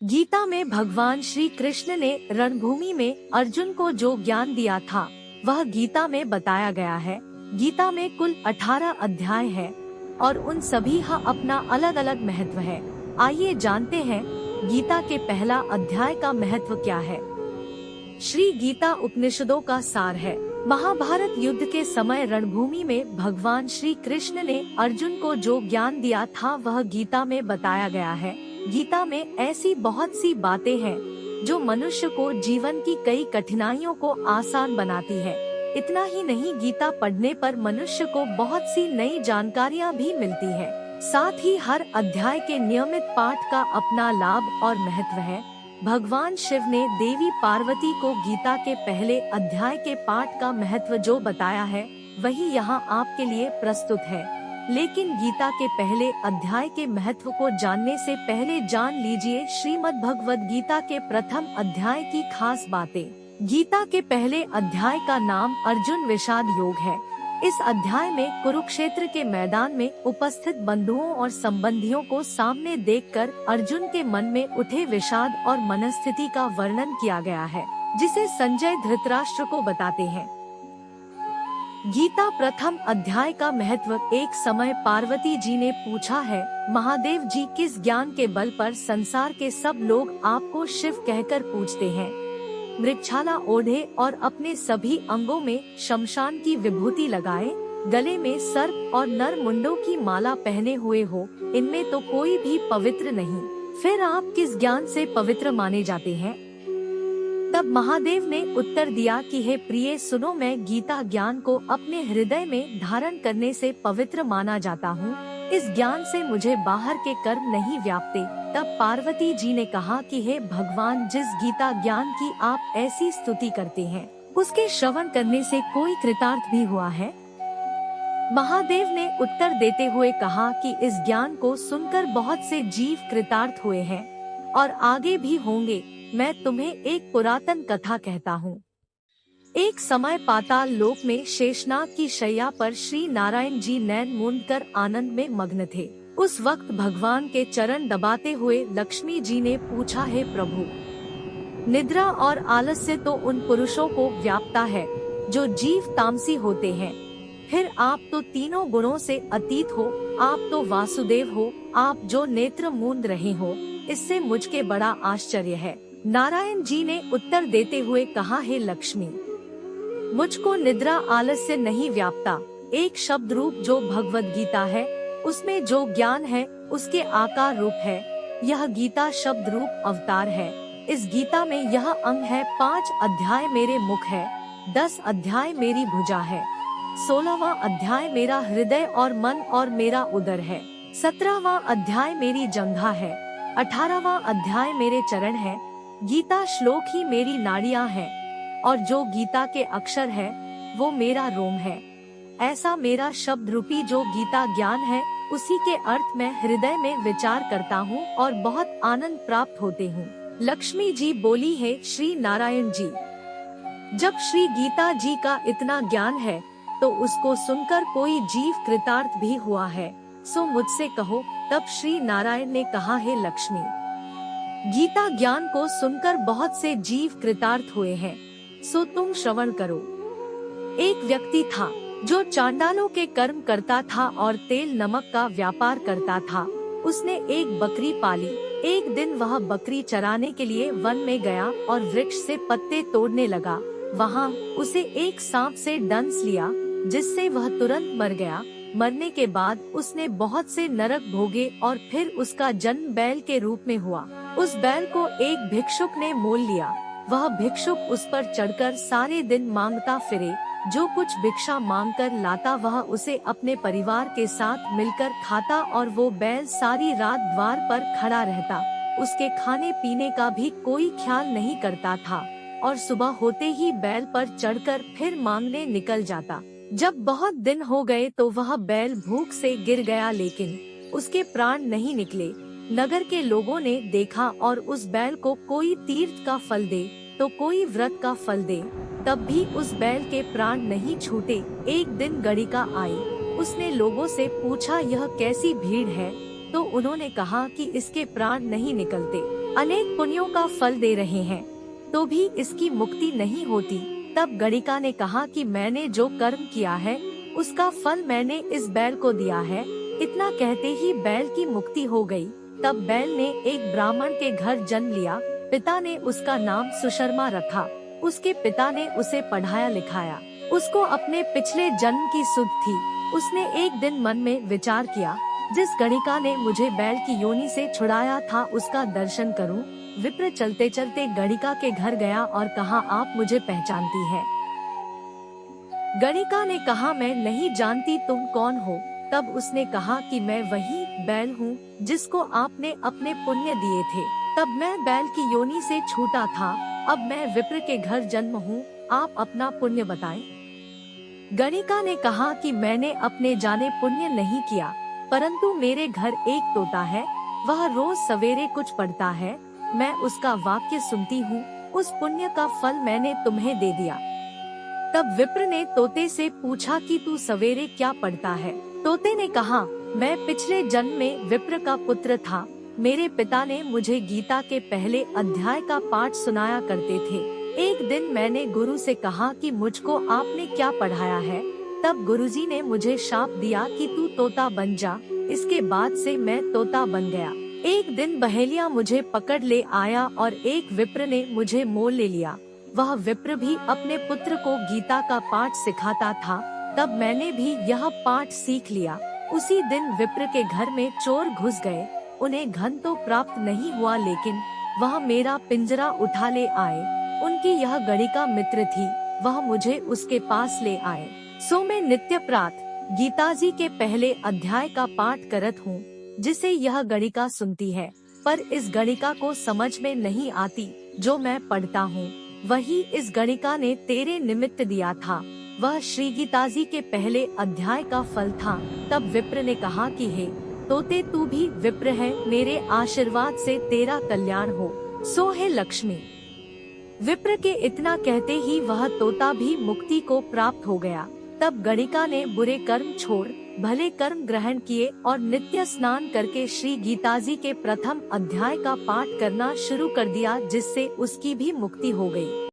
गीता में भगवान श्री कृष्ण ने रणभूमि में अर्जुन को जो ज्ञान दिया था वह गीता में बताया गया है। गीता में कुल 18 अध्याय है और उन सभी का अपना अलग अलग महत्व है। आइए जानते हैं गीता के पहला अध्याय का महत्व क्या है। श्री गीता उपनिषदों का सार है। महाभारत युद्ध के समय रणभूमि में भगवान श्री कृष्ण ने अर्जुन को जो ज्ञान दिया था वह गीता में बताया गया है। गीता में ऐसी बहुत सी बातें हैं जो मनुष्य को जीवन की कई कठिनाइयों को आसान बनाती है। इतना ही नहीं, गीता पढ़ने पर मनुष्य को बहुत सी नई जानकारियाँ भी मिलती है। साथ ही हर अध्याय के नियमित पाठ का अपना लाभ और महत्व है। भगवान शिव ने देवी पार्वती को गीता के पहले अध्याय के पाठ का महत्व जो बताया है वही यहाँ आपके लिए प्रस्तुत है। लेकिन गीता के पहले अध्याय के महत्व को जानने से पहले जान लीजिए श्रीमद् भगवद गीता के प्रथम अध्याय की खास बातें। गीता के पहले अध्याय का नाम अर्जुन विषाद योग है। इस अध्याय में कुरुक्षेत्र के मैदान में उपस्थित बंधुओं और संबंधियों को सामने देखकर अर्जुन के मन में उठे विषाद और मनस्थिति का वर्णन किया गया है, जिसे संजय धृतराष्ट्र को बताते हैं। गीता प्रथम अध्याय का महत्व। एक समय पार्वती जी ने पूछा है, महादेव जी, किस ज्ञान के बल पर संसार के सब लोग आपको शिव कहकर पूजते हैं? मृगछाला ओढ़े और अपने सभी अंगों में शमशान की विभूति लगाए, गले में सर्प और नर मुंडों की माला पहने हुए हो, इनमें तो कोई भी पवित्र नहीं, फिर आप किस ज्ञान से पवित्र माने जाते हैं? तब महादेव ने उत्तर दिया कि हे प्रिय सुनो, मैं गीता ज्ञान को अपने हृदय में धारण करने से पवित्र माना जाता हूँ। इस ज्ञान से मुझे बाहर के कर्म नहीं व्यापते। तब पार्वती जी ने कहा कि हे भगवान, जिस गीता ज्ञान की आप ऐसी स्तुति करते हैं उसके श्रवण करने से कोई कृतार्थ भी हुआ है? महादेव ने उत्तर देते हुए कहा कि इस ज्ञान को सुनकर बहुत से जीव कृतार्थ हुए हैं और आगे भी होंगे। मैं तुम्हें एक पुरातन कथा कहता हूँ। एक समय पाताल लोक में शेषनाग की शैया पर श्री नारायण जी नैन मूंद कर आनंद में मग्न थे। उस वक्त भगवान के चरण दबाते हुए लक्ष्मी जी ने पूछा, हे प्रभु, निद्रा और आलस्य तो उन पुरुषों को व्यापता है जो जीव तामसी होते हैं, फिर आप तो तीनों गुणों से अतीत हो, आप तो वासुदेव हो, आप जो नेत्र मूंद रहे हो, इससे मुझके बड़ा आश्चर्य है। नारायण जी ने उत्तर देते हुए कहा, हे लक्ष्मी, मुझको निद्रा आलस्य नहीं व्यापता। एक शब्द रूप जो भगवद गीता है उसमें जो ज्ञान है उसके आकार रूप है। यह गीता शब्द रूप अवतार है। इस गीता में यह अंग है। 5 अध्याय मेरे मुख है, 10 अध्याय मेरी भुजा है, 16वां अध्याय मेरा हृदय और मन और मेरा उदर है, 17वां अध्याय मेरी जंघा है, 18वां अध्याय मेरे चरण है। गीता श्लोक ही मेरी नाड़ियां हैं और जो गीता के अक्षर है वो मेरा रोम है। ऐसा मेरा शब्द रूपी जो गीता ज्ञान है उसी के अर्थ मैं हृदय में विचार करता हूँ और बहुत आनंद प्राप्त होते हूँ। लक्ष्मी जी बोली है, श्री नारायण जी, जब श्री गीता जी का इतना ज्ञान है तो उसको सुनकर कोई जीव कृतार्थ भी हुआ है, सो मुझसे कहो। तब श्री नारायण ने कहा, हे लक्ष्मी, गीता ज्ञान को सुनकर बहुत से जीव कृतार्थ हुए हैं, सो तुम श्रवण करो। एक व्यक्ति था जो चांडालों के कर्म करता था और तेल नमक का व्यापार करता था। उसने एक बकरी पाली। एक दिन वह बकरी चराने के लिए वन में गया और वृक्ष से पत्ते तोड़ने लगा। वहाँ उसे एक सांप से डंस लिया जिससे वह तुरंत मर गया। मरने के बाद उसने बहुत से नरक भोगे और फिर उसका जन्म बैल के रूप में हुआ। उस बैल को एक भिक्षुक ने मोल लिया। वह भिक्षुक उस पर चढ़कर सारे दिन मांगता फिरे। जो कुछ भिक्षा मांगकर लाता वह उसे अपने परिवार के साथ मिलकर खाता और वो बैल सारी रात द्वार पर खड़ा रहता। उसके खाने पीने का भी कोई ख्याल नहीं करता था और सुबह होते ही बैल पर चढ़कर फिर मांगने निकल जाता। जब बहुत दिन हो गए तो वह बैल भूख से गिर गया, लेकिन उसके प्राण नहीं निकले। नगर के लोगों ने देखा और उस बैल को कोई तीर्थ का फल दे तो कोई व्रत का फल दे, तब भी उस बैल के प्राण नहीं छूटे। एक दिन गणिका आई। उसने लोगों से पूछा, यह कैसी भीड़ है? तो उन्होंने कहा कि इसके प्राण नहीं निकलते। अनेक पुण्यों का फल दे रहे हैं, तो भी इसकी मुक्ति नहीं होती। तब गणिका ने कहा कि मैंने जो कर्म किया है उसका फल मैंने इस बैल को दिया है। इतना कहते ही बैल की मुक्ति हो गई। तब बैल ने एक ब्राह्मण के घर जन्म लिया। पिता ने उसका नाम सुशर्मा रखा। उसके पिता ने उसे पढ़ाया लिखाया। उसको अपने पिछले जन्म की सुध थी। उसने एक दिन मन में विचार किया, जिस गणिका ने मुझे बैल की योनि से छुड़ाया था उसका दर्शन करूं। विप्र चलते चलते गणिका के घर गया और कहा, आप मुझे पहचानती है? गणिका ने कहा, मैं नहीं जानती, तुम कौन हो? तब उसने कहा कि मैं वही बैल हूँ जिसको आपने अपने पुण्य दिए थे। तब मैं बैल की योनि से छूटा था। अब मैं विप्र के घर जन्म हूँ। आप अपना पुण्य बताएं। गणिका ने कहा कि मैंने अपने जाने पुण्य नहीं किया, परंतु मेरे घर एक तोता है। वह रोज सवेरे कुछ पढ़ता है। मैं उसका वाक्य सुनती हूँ। उस पुण्य का फल मैंने तुम्हें दे दिया। तब विप्र ने तोते से पूछा कि तू सवेरे क्या पढ़ता है? तोते ने कहा, मैं पिछले जन्म में विप्र का पुत्र था। मेरे पिता ने मुझे गीता के पहले अध्याय का पाठ सुनाया करते थे। एक दिन मैंने गुरु से कहा कि मुझको आपने क्या पढ़ाया है? तब गुरुजी ने मुझे शाप दिया कि तू तोता बन जा। इसके बाद से मैं तोता बन गया। एक दिन बहेलिया मुझे पकड़ ले आया और एक विप्र ने मुझे मोल ले लिया। वह विप्र भी अपने पुत्र को गीता का पाठ सिखाता था। तब मैंने भी यह पाठ सीख लिया। उसी दिन विप्र के घर में चोर घुस गए। उन्हें धन तो प्राप्त नहीं हुआ, लेकिन वह मेरा पिंजरा उठा ले आए। उनकी यह गणिका मित्र थी। वह मुझे उसके पास ले आए। सो मैं नित्य प्रातः गीता जी के पहले अध्याय का पाठ करत हूँ, जिसे यह गणिका सुनती है। पर इस गणिका को समझ में नहीं आती जो मैं पढ़ता हूँ। वही इस गणिका ने तेरे निमित्त दिया था। वह श्री गीता जी के पहले अध्याय का फल था। तब विप्र ने कहा कि हे तोते, तू भी विप्र है। मेरे आशीर्वाद से तेरा कल्याण हो। सो है लक्ष्मी। विप्र के इतना कहते ही वह तोता भी मुक्ति को प्राप्त हो गया। तब गणिका ने बुरे कर्म छोड़ भले कर्म ग्रहण किए और नित्य स्नान करके श्री गीता जी के प्रथम अध्याय का पाठ करना शुरू कर दिया, जिससे उसकी भी मुक्ति हो गई।